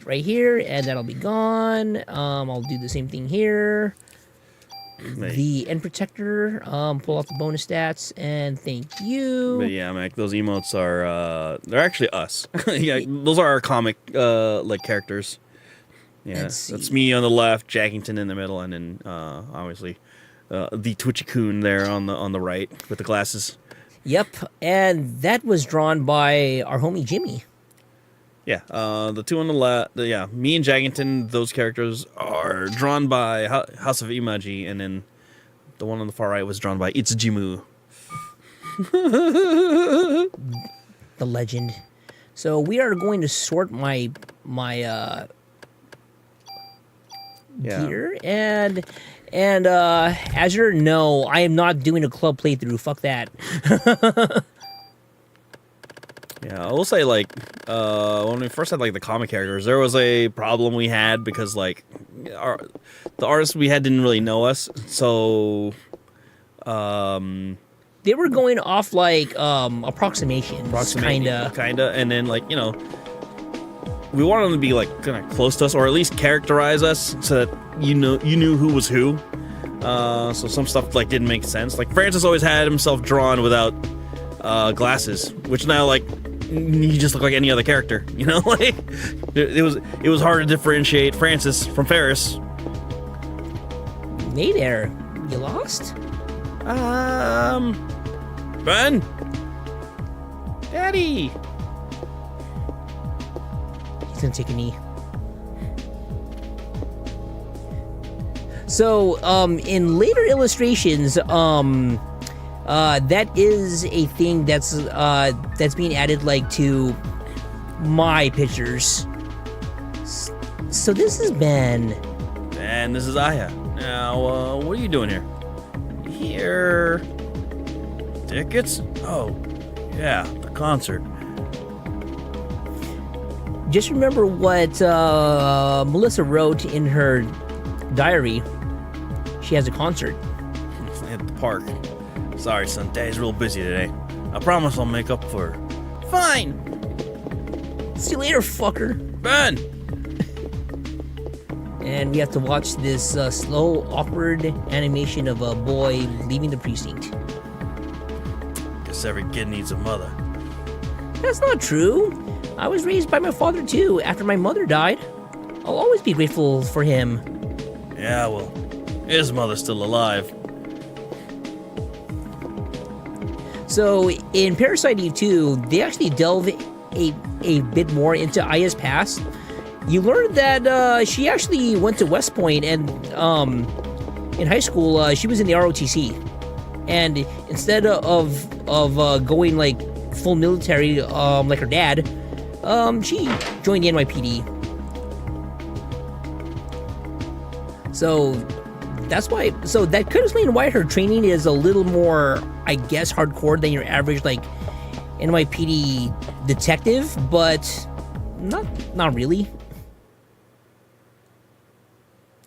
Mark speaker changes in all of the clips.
Speaker 1: right here, and that'll be gone. I'll do the same thing here. The end protector, pull off the bonus stats, and thank you.
Speaker 2: But yeah, Mac, those emotes are, they're actually us. Yeah, those are our comic, like, characters. Yeah, that's me on the left, Jackington in the middle, and then, obviously, the Twitchy Coon there on the right with the glasses.
Speaker 1: Yep, and that was drawn by our homie Jimmy.
Speaker 2: Yeah, the two on the left, me and Jaggington, those characters are drawn by House of Imaji, and then the one on the far right was drawn by Itsujimu.
Speaker 1: The legend. So we are going to sort my gear, and Azure, no, I am not doing a club playthrough. Fuck that.
Speaker 2: Yeah, I will say, like, when we first had, like, the comic characters, there was a problem we had because, like, the artists we had didn't really know us, so,
Speaker 1: they were going off, like, approximations, kinda,
Speaker 2: and then, like, you know, we wanted them to be, like, kind of close to us, or at least characterize us, so that you knew who was who, so some stuff, like, didn't make sense. Like, Francis always had himself drawn without glasses, which now, like, he just looked like any other character, you know? Like, it was hard to differentiate Francis from Ferris.
Speaker 1: Hey there, you lost?
Speaker 2: Ben? Daddy!
Speaker 1: He's gonna take a knee. So, in later illustrations, that is a thing that's being added, like, to my pictures. So this is Ben.
Speaker 2: And this is Aya. Now, what are you doing here? Here. Tickets? Oh, yeah, the concert.
Speaker 1: Just remember what Melissa wrote in her diary. She has a concert.
Speaker 2: At the park. Sorry, son. Daddy's real busy today. I promise I'll make up for it. Fine!
Speaker 1: See you later, fucker.
Speaker 2: Ben!
Speaker 1: And we have to watch this slow, awkward animation of a boy leaving the precinct.
Speaker 2: Guess every kid needs a mother.
Speaker 1: That's not true. I was raised by my father, too, after my mother died. I'll always be grateful for him.
Speaker 2: Yeah, well, his mother's still alive.
Speaker 1: So, in Parasite Eve 2, they actually delve a bit more into Aya's past. You learn that she actually went to West Point, and in high school, she was in the ROTC. And instead of going, like, full military, like her dad, she joined the NYPD. So that's why. So that could explain why her training is a little more, I guess, hardcore than your average, like, NYPD detective, but not really.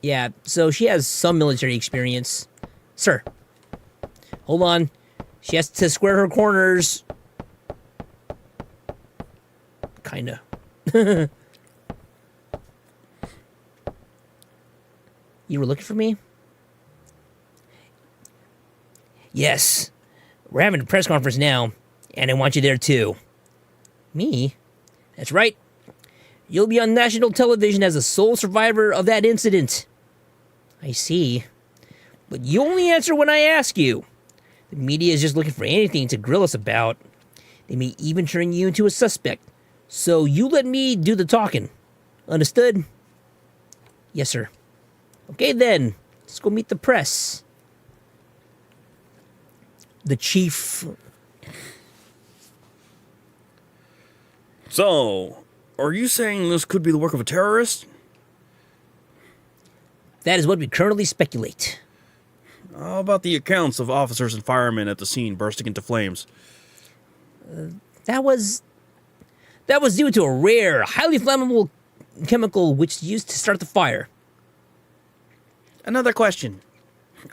Speaker 1: Yeah. So she has some military experience, sir. Hold on. She has to square her corners. Kinda. You were looking for me? Yes. We're having a press conference now, and I want you there too. Me? That's right. You'll be on national television as the sole survivor of that incident. I see. But you only answer when I ask you. The media is just looking for anything to grill us about. They may even turn you into a suspect. So you let me do the talking. Understood? Yes, sir. Okay, then. Let's go meet the press. The chief.
Speaker 2: So, are you saying this could be the work of a terrorist?
Speaker 1: That is what we currently speculate.
Speaker 2: How about the accounts of officers and firemen at the scene bursting into flames?
Speaker 1: That was due to a rare, highly flammable chemical which is used to start the fire.
Speaker 2: Another question.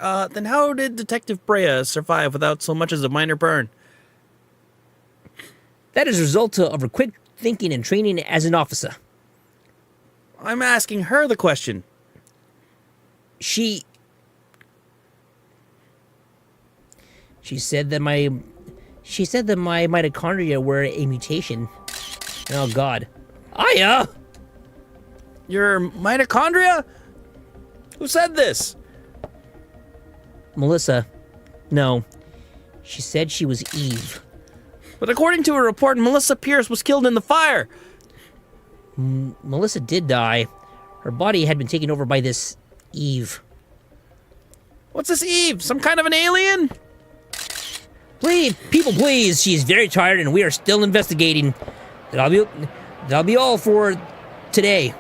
Speaker 2: Then how did Detective Brea survive without so much as a minor burn?
Speaker 1: That is a result of her quick thinking and training as an officer.
Speaker 2: I'm asking her the question.
Speaker 1: She said that my mitochondria were a mutation. Oh God. Aya!
Speaker 2: Your mitochondria? Who said this?
Speaker 1: Melissa. No. She said she was Eve.
Speaker 2: But according to a report, Melissa Pierce was killed in the fire.
Speaker 1: Melissa did die. Her body had been taken over by this Eve.
Speaker 2: What's this Eve? Some kind of an alien?
Speaker 1: Please, people, please. She is very tired, and we are still investigating. That'll be all for today.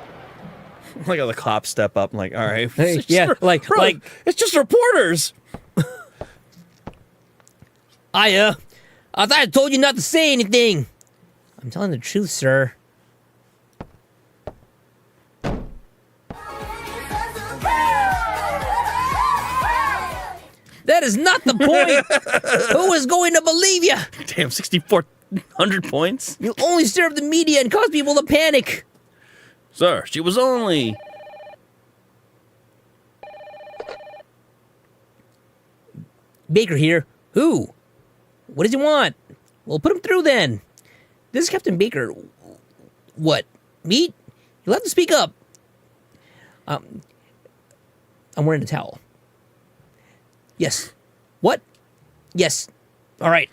Speaker 2: Like how the cops step up, and like, all right,
Speaker 1: Hey, yeah, like
Speaker 2: it's just reporters.
Speaker 1: I thought I told you not to say anything. I'm telling the truth, sir. That is not the point. Who is going to believe you?
Speaker 2: Damn, 6,400 points?
Speaker 1: You only stir up the media and cause people to panic.
Speaker 2: Sir, she was only...
Speaker 1: Baker here. Who? What does he want? Well, put him through then. This is Captain Baker. What? Meat? You'll have to speak up. I'm wearing a towel. Yes. What? Yes. All right.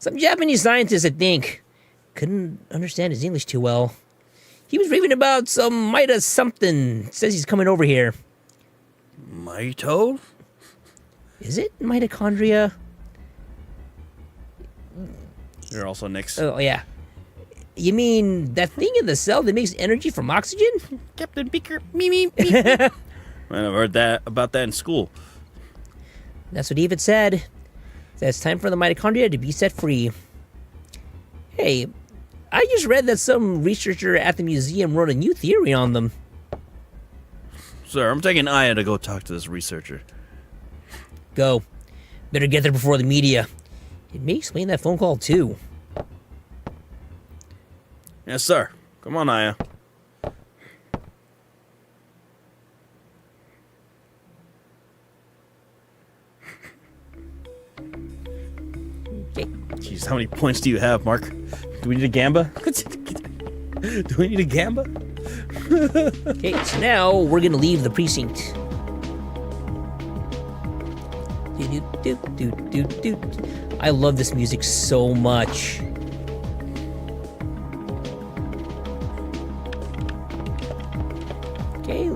Speaker 1: Some Japanese scientist, I think. Couldn't understand his English too well. He was raving about some Mida something. Says he's coming over here.
Speaker 2: Mito?
Speaker 1: Is it mitochondria?
Speaker 2: You're also Nick's.
Speaker 1: Oh, yeah. You mean that thing in the cell that makes energy from oxygen?
Speaker 2: Captain Beaker, me. I've heard about that in school.
Speaker 1: That's what David said. That it's time for the mitochondria to be set free. Hey, I just read that some researcher at the museum wrote a new theory on them.
Speaker 2: Sir, I'm taking Aya to go talk to this researcher.
Speaker 1: Go. Better get there before the media. It may explain that phone call, too.
Speaker 2: Yes, sir. Come on, Aya.
Speaker 1: Okay.
Speaker 2: Jeez, how many points do you have, Mark? Do we need a gamba? Do we need a gamba?
Speaker 1: Okay, so now we're gonna leave the precinct. I love this music so much. Okay,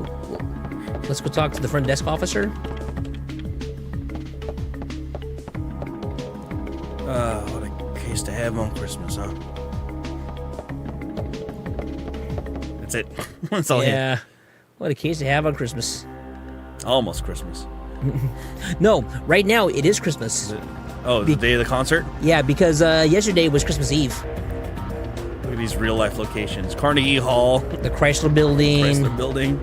Speaker 1: let's go talk to the front desk officer.
Speaker 2: What a case to have on Christmas, huh? That's it. That's all I have.
Speaker 1: Yeah, what a case to have on Christmas.
Speaker 2: Almost Christmas.
Speaker 1: No, right now it is Christmas.
Speaker 2: Oh, the day of the concert?
Speaker 1: Yeah, because yesterday was Christmas Eve.
Speaker 2: Look at these real life locations. Carnegie Hall.
Speaker 1: The Chrysler Building.
Speaker 2: Chrysler Building.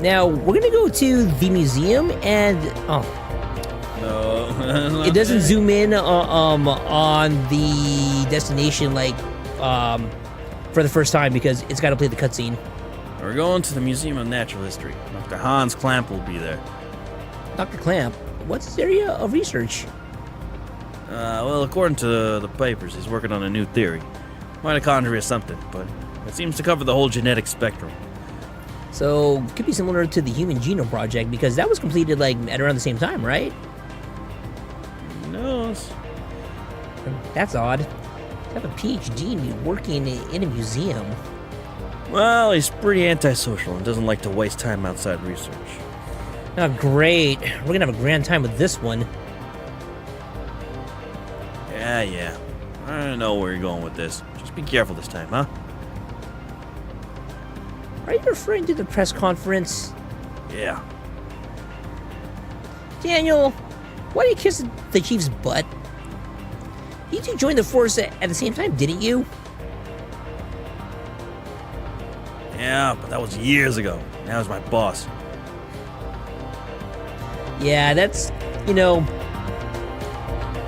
Speaker 1: Now, we're gonna go to the museum and...
Speaker 2: No.
Speaker 1: It doesn't zoom in on the destination like for the first time because it's got to play the cutscene.
Speaker 2: We're going to the Museum of Natural History. Dr. Hans Klamp will be there.
Speaker 1: Dr. Clamp, what's his area of research?
Speaker 2: Well, according to the papers, he's working on a new theory. Mitochondria something, but it seems to cover the whole genetic spectrum.
Speaker 1: So, it could be similar to the Human Genome Project because that was completed like at around the same time, right?
Speaker 2: No.
Speaker 1: That's odd. To have a PhD and be working in a museum.
Speaker 2: Well, he's pretty antisocial and doesn't like to waste time outside research.
Speaker 1: Oh, great. We're gonna have a grand time with this one.
Speaker 2: Yeah. I don't know where you're going with this. Just be careful this time, huh?
Speaker 1: Are you referring to the press conference?
Speaker 2: Yeah.
Speaker 1: Daniel, why did you kiss the chief's butt? You two joined the force at the same time, didn't you?
Speaker 2: Yeah, but that was years ago. Now he's my boss.
Speaker 1: Yeah, that's,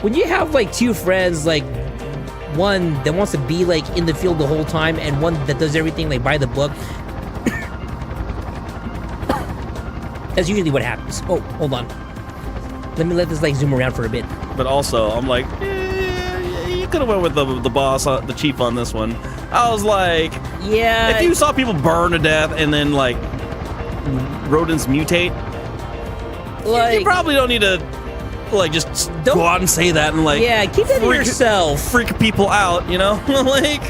Speaker 1: when you have like two friends like one that wants to be like in the field the whole time, and one that does everything like by the book. That's usually what happens. Oh, hold on. Let this like zoom around for a bit.
Speaker 2: But also, I'm like, you could have went with the boss, the chief on this one. I was like,
Speaker 1: yeah.
Speaker 2: if you saw people burn to death and then like rodents mutate,
Speaker 1: like,
Speaker 2: you probably don't need to like just go out and say that and like,
Speaker 1: yeah, keep that to yourself.
Speaker 2: Freak people out, you know? Like,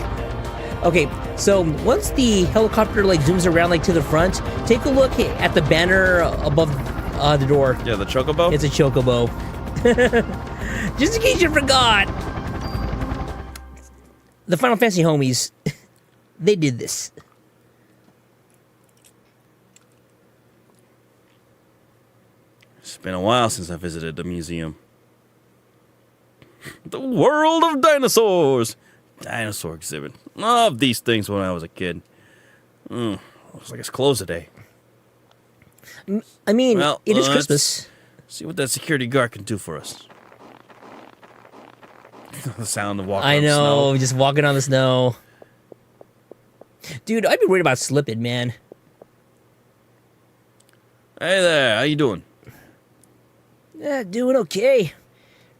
Speaker 1: okay, so once the helicopter like zooms around like to the front, take a look at the banner above the door.
Speaker 2: yeah, the chocobo.
Speaker 1: It's a chocobo. Just in case you forgot. The Final Fantasy homies, they did this.
Speaker 2: It's been a while since I visited the museum. The world of dinosaurs. Dinosaur exhibit. Loved these things when I was a kid. Looks like it's closed today.
Speaker 1: I mean,
Speaker 2: Well,
Speaker 1: it is
Speaker 2: let's
Speaker 1: Christmas.
Speaker 2: See what that security guard can do for us. The sound of walking
Speaker 1: I
Speaker 2: on
Speaker 1: know,
Speaker 2: snow.
Speaker 1: just walking on the snow. Dude, I'd be worried about slipping, man.
Speaker 2: Hey there, how you doing?
Speaker 1: Yeah, doing okay.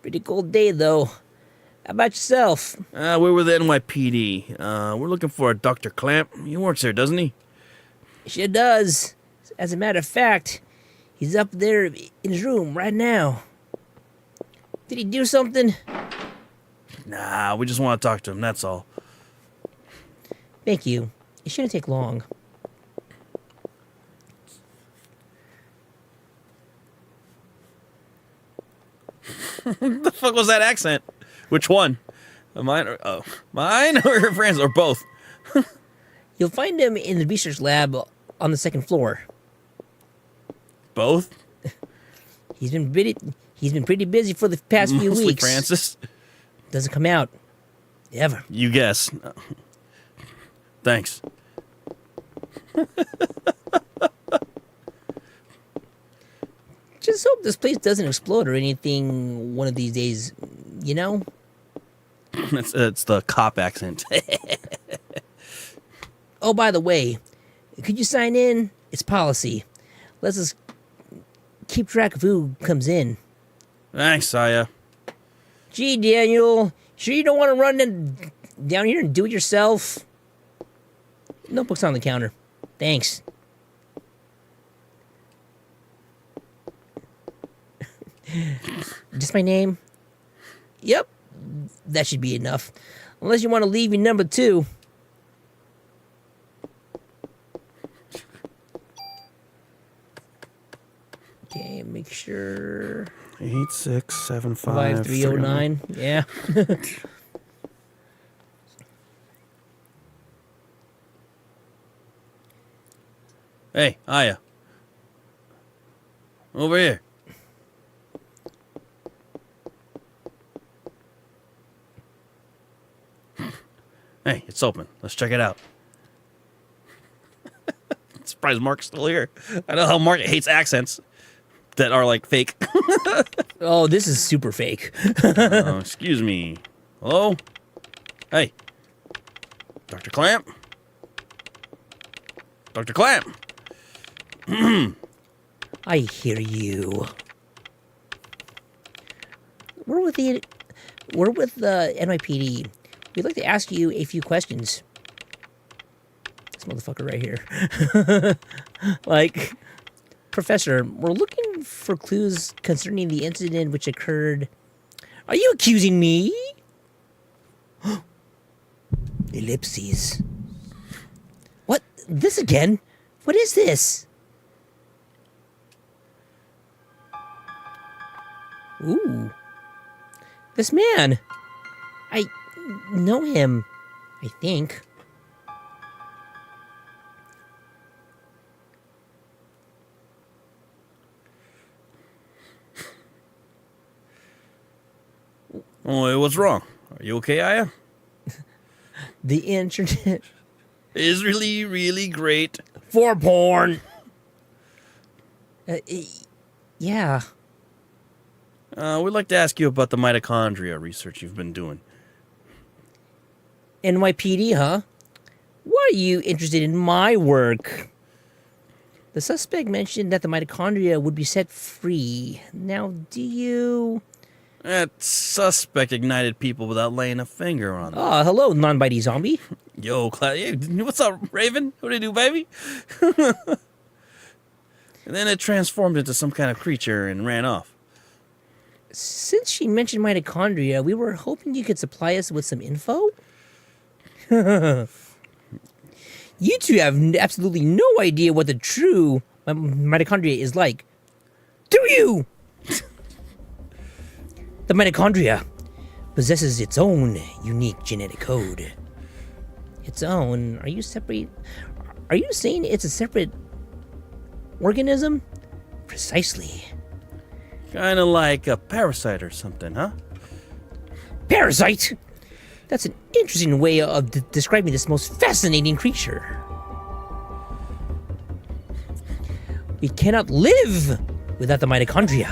Speaker 1: Pretty cold day, though. How about yourself?
Speaker 2: We're with the NYPD. We're looking for a Dr. Clamp. He works there, doesn't he?
Speaker 1: Sure does. As a matter of fact, he's up there in his room right now. Did he do something?
Speaker 2: Nah, we just want to talk to him, that's all.
Speaker 1: Thank you. It shouldn't take long.
Speaker 2: What the fuck was that accent? Which one? Mine or mine or Fran's or both?
Speaker 1: You'll find him in the research lab on the second floor.
Speaker 2: Both?
Speaker 1: He's been pretty busy for the past few
Speaker 2: Mostly
Speaker 1: weeks.
Speaker 2: Francis.
Speaker 1: Doesn't come out. Ever.
Speaker 2: You guess. Thanks.
Speaker 1: Just hope this place doesn't explode or anything one of these days, you know?
Speaker 2: It's the cop accent.
Speaker 1: Oh, by the way, could you sign in? It's policy. Let's us keep track of who comes in.
Speaker 2: Thanks, Saya.
Speaker 1: Gee, Daniel, sure you don't want to run down here and do it yourself? Notebook's on the counter. Thanks. Just my name? Yep. That should be enough. Unless you want to leave your number too. Okay, make sure.
Speaker 2: 8675
Speaker 1: 5309. Yeah.
Speaker 2: Hey, Aya. Over here. Hey, it's open. Let's check it out. Surprised Mark's still here. I know how Mark hates accents that are like fake.
Speaker 1: Oh, this is super fake.
Speaker 2: Excuse me. Hello? Hey. Dr. Clamp? Dr. Clamp?
Speaker 1: I hear you. We're with the NYPD. We'd like to ask you a few questions. This motherfucker right here. Like, Professor, we're looking for clues concerning the incident which occurred. Are you accusing me? Ellipses. What? This again? What is this? Ooh. This man. I know him, I think.
Speaker 2: Oh, what's wrong? Are you okay, Aya?
Speaker 1: The internet.
Speaker 2: Is really, really great.
Speaker 1: For porn. Yeah.
Speaker 2: We'd like to ask you about the mitochondria research you've been doing.
Speaker 1: NYPD, huh? Why are you interested in my work? The suspect mentioned that the mitochondria would be set free. Now, do you...
Speaker 2: That suspect ignited people without laying a finger on them.
Speaker 1: Ah, hello, non-bitey zombie.
Speaker 2: Yo, hey, what's up, Raven? What do you do, baby? And then it transformed into some kind of creature and ran off.
Speaker 1: Since she mentioned mitochondria, we were hoping you could supply us with some info? You two have absolutely no idea what the true mitochondria is like. Do you? The mitochondria possesses its own unique genetic code. Its own? Are you saying it's a separate organism? Precisely.
Speaker 2: Kind of like a parasite or something, huh?
Speaker 1: Parasite? That's an interesting way of describing this most fascinating creature. We cannot live without the mitochondria.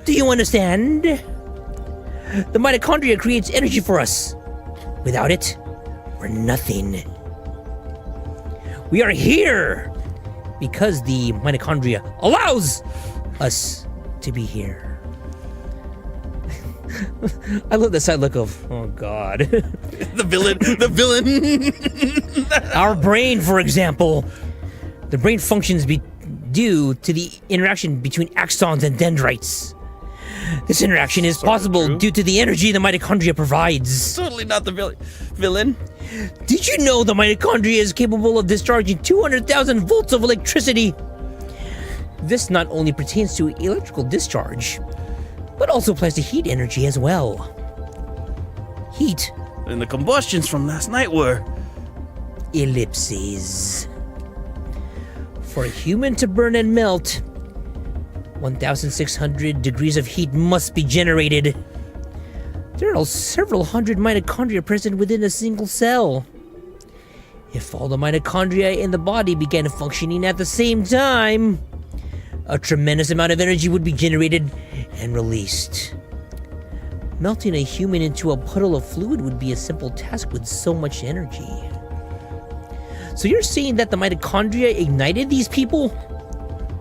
Speaker 1: Do you understand? The mitochondria creates energy for us. Without it, we're nothing. We are here because the mitochondria allows us to be here. I love the side look of, oh God.
Speaker 2: The villain.
Speaker 1: Our brain, for example. The brain functions due to the interaction between axons and dendrites. This interaction is possible due to the energy the mitochondria provides.
Speaker 2: Totally not the villain.
Speaker 1: Did you know the mitochondria is capable of discharging 200,000 volts of electricity? This not only pertains to electrical discharge, but also applies to heat energy as well. Heat.
Speaker 2: And the combustions from last night were...
Speaker 1: ellipses. For a human to burn and melt, 1,600 degrees of heat must be generated. There are several hundred mitochondria present within a single cell. If all the mitochondria in the body began functioning at the same time, a tremendous amount of energy would be generated and released. Melting a human into a puddle of fluid would be a simple task with so much energy. So you're saying that the mitochondria ignited these people?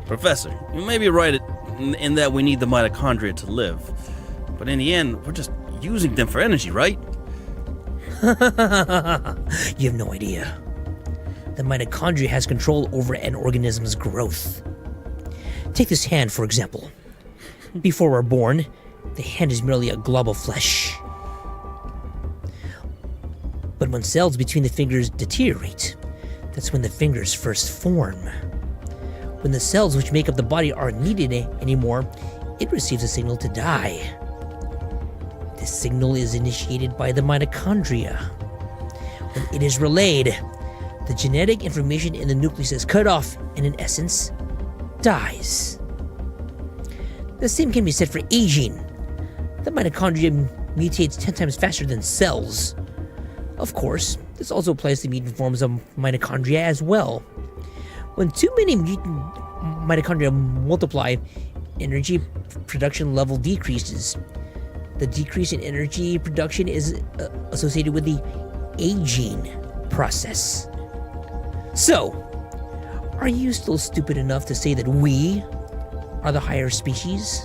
Speaker 2: Professor, you may be right in that we need the mitochondria to live. But in the end, we're just using them for energy, right?
Speaker 1: You have no idea. The mitochondria has control over an organism's growth. Take this hand, for example. Before we're born, the hand is merely a glob of flesh. But when cells between the fingers deteriorate, that's when the fingers first form. When the cells which make up the body aren't needed anymore, it receives a signal to die. This signal is initiated by the mitochondria. When it is relayed, the genetic information in the nucleus is cut off and, in essence, dies. The same can be said for aging. The mitochondria mutates 10 times faster than cells. Of course, this also applies to mutant forms of mitochondria as well. When too many mutant mitochondria multiply, energy production level decreases. The decrease in energy production is associated with the aging process. So, are you still stupid enough to say that we are the higher species?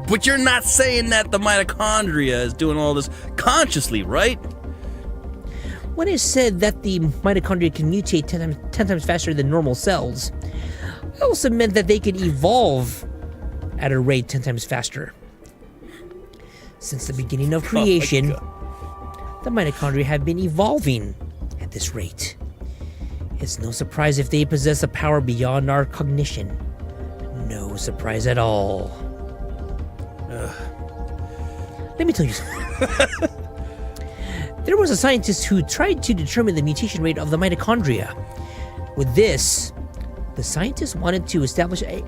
Speaker 2: But you're not saying that the mitochondria is doing all this consciously, right?
Speaker 1: When I said that the mitochondria can mutate 10 times faster than normal cells, I also meant that they can evolve at a rate 10 times faster. Since the beginning of creation, the mitochondria have been evolving at this rate. It's no surprise if they possess a power beyond our cognition. No surprise at all. Let me tell you something. There was a scientist who tried to determine the mutation rate of the mitochondria. With this, the scientist wanted to establish a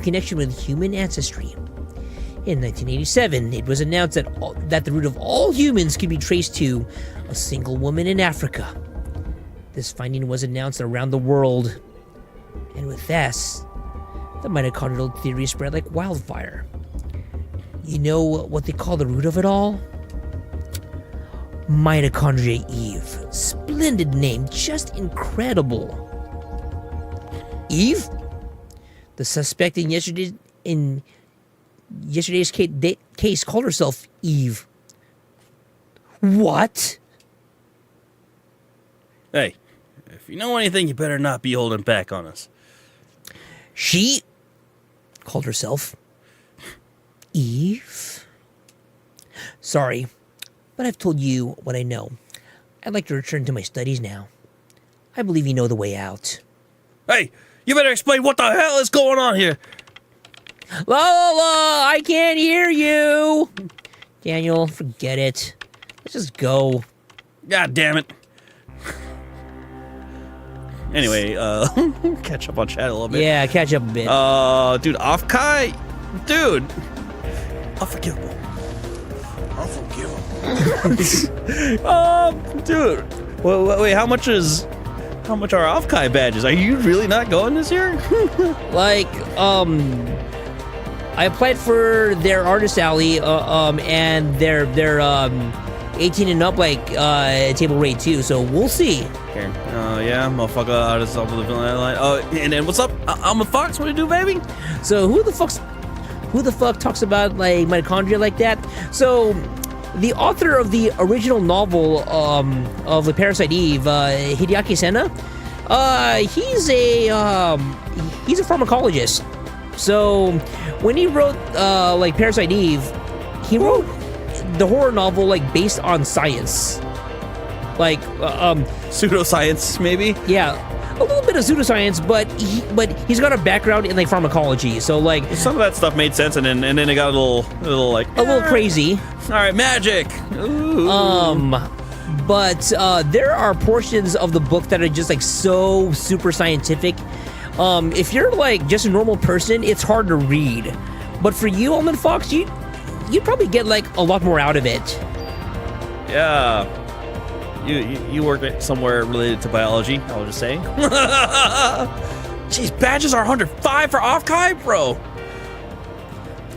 Speaker 1: connection with human ancestry. In 1987, it was announced that the root of all humans could be traced to a single woman in Africa. This finding was announced around the world. And with this, the mitochondrial theory spread like wildfire. You know what they call the root of it all? Mitochondria Eve. Splendid name, just incredible. Eve? The suspect in yesterday's case called herself Eve. What?
Speaker 2: Hey, if you know anything, you better not be holding back on us.
Speaker 1: She called herself Eve? Sorry, but I've told you what I know. I'd like to return to my studies now. I believe you know the way out.
Speaker 2: Hey, you better explain what the hell is going on here.
Speaker 1: La la la! I can't hear you! Daniel, forget it. Let's just go.
Speaker 2: God damn it. Anyway, catch up on chat a little bit.
Speaker 1: Yeah, catch up a bit.
Speaker 2: Dude, Offkai? Dude. Unforgivable. Dude. Wait, how much are Offkai badges? Are you really not going this year?
Speaker 1: I applied for their artist alley, and their 18 and up, table rate too, so we'll see.
Speaker 2: Okay. Yeah, motherfucker, artist up with the villain line. Oh, and then what's up? I'm a fox, what do you do, baby?
Speaker 1: So who the fuck talks about, mitochondria like that? So, the author of the original novel, of The Parasite Eve, Hideaki Senna, he's a pharmacologist. So, when he wrote, Parasite Eve, he wrote the horror novel, based on science.
Speaker 2: Pseudoscience, maybe?
Speaker 1: Yeah, a little bit of pseudoscience, but he's got a background in, pharmacology, so,
Speaker 2: some of that stuff made sense, and then it got a little
Speaker 1: crazy.
Speaker 2: All right, magic. Ooh.
Speaker 1: But there are portions of the book that are just, so super scientific. If you're, just a normal person, it's hard to read. But for you, Almond Fox, you'd probably get, a lot more out of it.
Speaker 2: Yeah. You work at somewhere related to biology, I was just saying. Jeez, badges are 105 for Offkai, bro.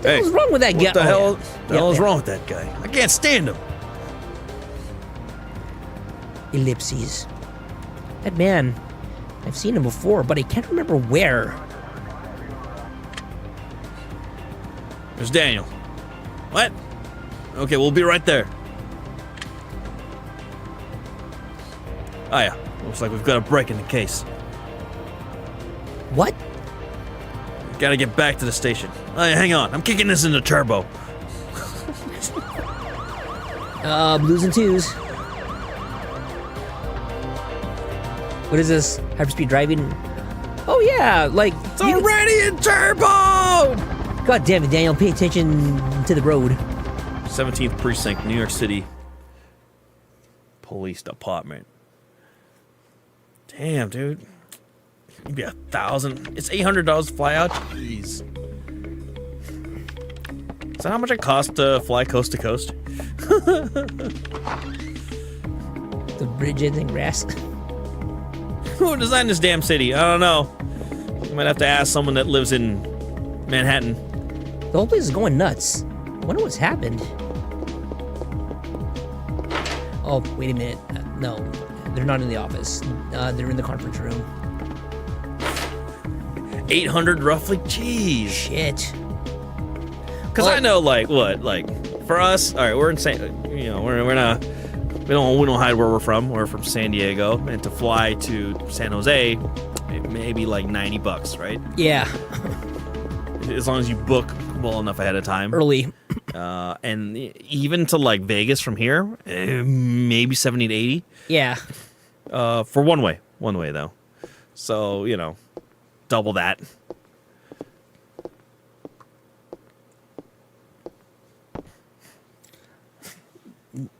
Speaker 2: Hey,
Speaker 1: what's wrong with that guy?
Speaker 2: What the hell is wrong with that guy? I can't stand him.
Speaker 1: Ellipses. That man, I've seen him before, but I can't remember where.
Speaker 2: There's Daniel. What? Okay, we'll be right there. Oh yeah, looks like we've got a break in the case.
Speaker 1: What?
Speaker 2: Gotta get back to the station. Oh, yeah, hang on, I'm kicking this into turbo.
Speaker 1: Blues and twos. What is this? Hyperspeed driving? Oh yeah,
Speaker 2: It's already in turbo!
Speaker 1: God damn it, Daniel, pay attention to the road.
Speaker 2: 17th Precinct, New York City Police Department. Damn, dude. Maybe 1,000. It's $800 to fly out. Jeez. Is that how much it costs to fly coast to coast?
Speaker 1: The bridges and grass.
Speaker 2: Who designed this damn city? I don't know. You might have to ask someone that lives in Manhattan.
Speaker 1: The whole place is going nuts. I wonder what's happened. Oh, wait a minute. No, they're not in the office. They're in the conference room.
Speaker 2: 800 roughly? Jeez.
Speaker 1: Shit.
Speaker 2: Because I know, for us, all right, we're in we're not, we don't hide where we're from. We're from San Diego, and to fly to San Jose, it may be $90, right?
Speaker 1: Yeah.
Speaker 2: As long as you book well enough ahead of time.
Speaker 1: Early.
Speaker 2: And even to Vegas from here, maybe 70 to 80.
Speaker 1: Yeah.
Speaker 2: For one way though. So, double that.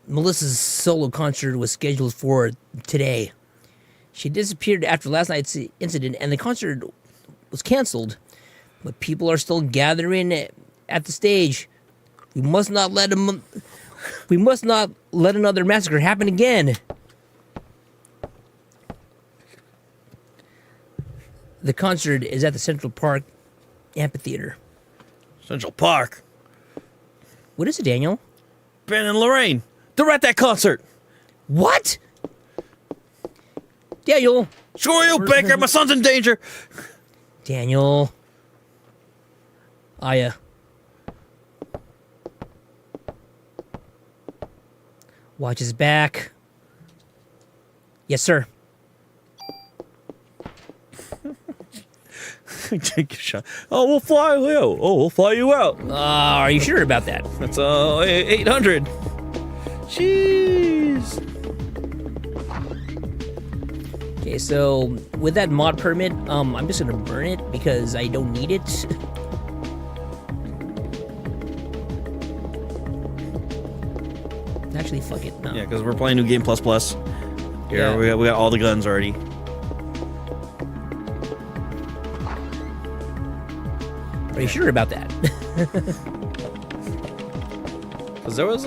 Speaker 1: Melissa's solo concert was scheduled for today. She disappeared after last night's incident, and the concert was canceled. But people are still gathering at the stage. We must not let another massacre happen again. The concert is at the Central Park Amphitheater.
Speaker 2: Central Park?
Speaker 1: What is it, Daniel?
Speaker 2: Ben and Lorraine, they're at that concert.
Speaker 1: What? Daniel.
Speaker 2: Screw you, Baker. My son's in danger.
Speaker 1: Daniel. Aya. Watch his back. Yes, sir.
Speaker 2: Take a shot. Oh, we'll fly you out. Oh, we'll fly you out.
Speaker 1: Are you sure about that?
Speaker 2: That's 800. Jeez.
Speaker 1: Okay, so with that mod permit, I'm just gonna burn it because I don't need it. Actually, fuck it. No.
Speaker 2: Yeah, because we're playing New Game Plus Plus. Here,
Speaker 1: Yeah.
Speaker 2: we got all the guns already.
Speaker 1: Are you sure about that?
Speaker 2: Because there was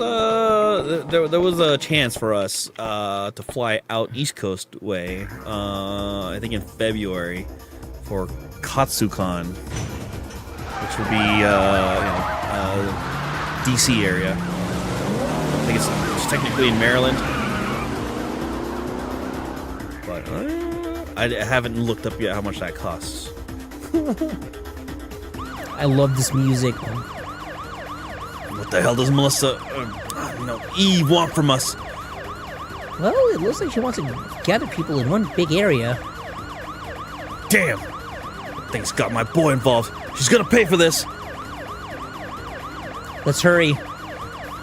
Speaker 2: a chance for us to fly out East Coast way. I think in February for Katsucon, which would be DC area. I think it's technically in Maryland, but I haven't looked up yet how much that costs.
Speaker 1: I love this music.
Speaker 2: What the hell does Melissa, Eve want from us?
Speaker 1: Well, it looks like she wants to gather people in one big area.
Speaker 2: Damn! That thing's got my boy involved. She's gonna pay for this.
Speaker 1: Let's hurry.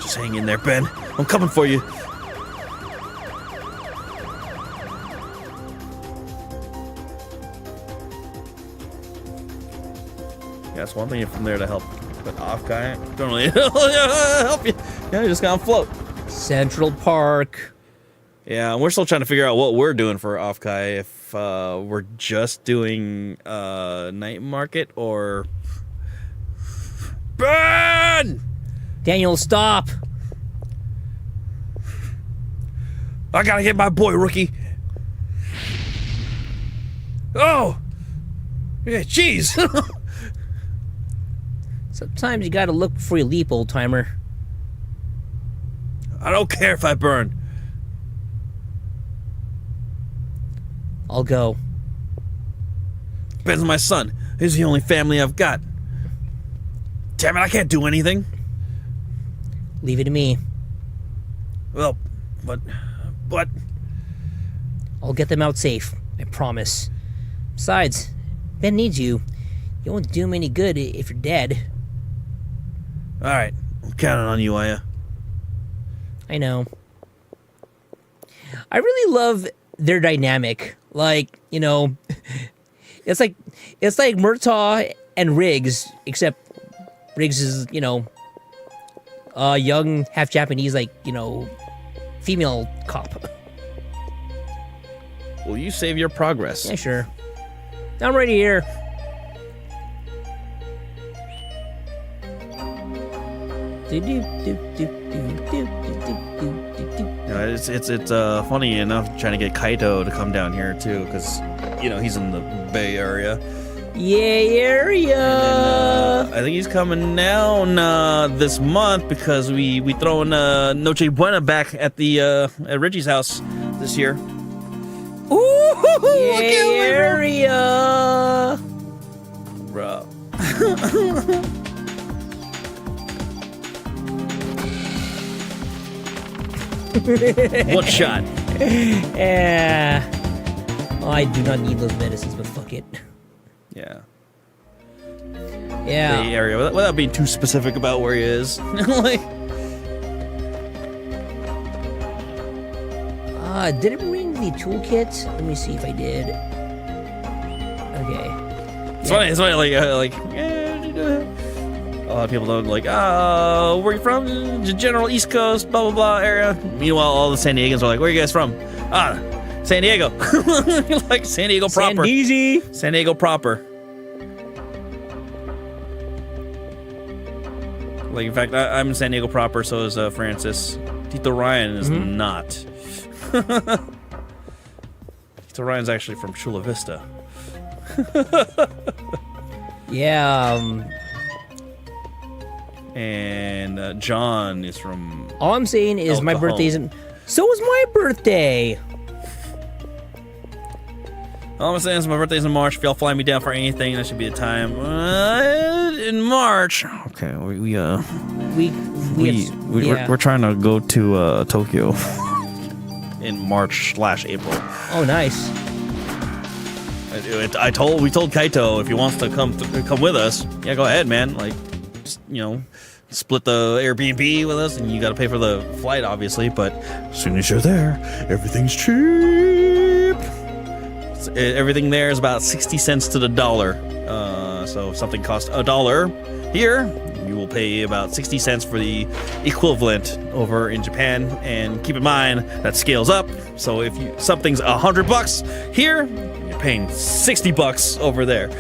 Speaker 2: Just hang in there, Ben. I'm coming for you. Yeah, it's one thing if I'm there to help, but off guy don't really help you. Yeah, you're just gonna float.
Speaker 1: Central Park.
Speaker 2: Yeah, and we're still trying to figure out what we're doing for off guy. If we're just doing night market or Ben.
Speaker 1: Daniel, stop.
Speaker 2: I gotta get my boy, rookie. Oh! Yeah, jeez!
Speaker 1: Sometimes you gotta look before you leap, old timer.
Speaker 2: I don't care if I burn.
Speaker 1: I'll go.
Speaker 2: Ben's my son. He's the only family I've got. Damn it, I can't do anything.
Speaker 1: Leave it to me.
Speaker 2: Well, but...
Speaker 1: I'll get them out safe. I promise. Besides, Ben needs you. You won't do him any good if you're dead.
Speaker 2: Alright, I'm counting on you, Aya.
Speaker 1: I know. I really love their dynamic. Like, it's like Murtaugh and Riggs, except Riggs is, young, half Japanese, female cop.
Speaker 2: Will you save your progress?
Speaker 1: Yeah, sure. I'm right here.
Speaker 2: It's funny enough trying to get Kaito to come down here too, because he's in the Bay Area.
Speaker 1: Yay area!
Speaker 2: And then, I think he's coming down this month because we throwing Noche Buena back at the at Richie's house this year. Ooh!
Speaker 1: Yay area!
Speaker 2: Bro. One shot.
Speaker 1: Yeah. Oh, I do not need those medicines, but fuck it.
Speaker 2: Yeah.
Speaker 1: Yeah.
Speaker 2: Bay Area, without being too specific about where he is. Like,
Speaker 1: did it bring the toolkit? Let me see if I did. Okay.
Speaker 2: it's funny. It's funny. A lot of people don't like. Oh, where you from? The general East Coast, blah blah blah area. Meanwhile, all the San Diegans are like, "Where are you guys from?" San Diego. Like San Diego proper. San Diego proper. Like, in fact, I'm in San Diego proper, so is Francis. Tito Ryan is not. Tito Ryan's actually from Chula Vista.
Speaker 1: Yeah.
Speaker 2: And John is from...
Speaker 1: All I'm saying is
Speaker 2: El
Speaker 1: my
Speaker 2: Cajon.
Speaker 1: birthday's in So was my birthday.
Speaker 2: All I'm saying is my birthday's in March. If y'all fly me down for anything, that should be a time in March. Okay, we're trying to go to Tokyo in March/April.
Speaker 1: Oh, nice.
Speaker 2: We told Kaito if he wants to come with us. Yeah, go ahead, man. Like, just, split the Airbnb with us, and you got to pay for the flight, obviously. But as soon as you're there, everything's cheap. Everything there is about 60 cents to the dollar. So if something costs $1 here, you will pay about 60 cents for the equivalent over in Japan. And keep in mind that scales up. So if something's $100 here, you're paying $60 over there.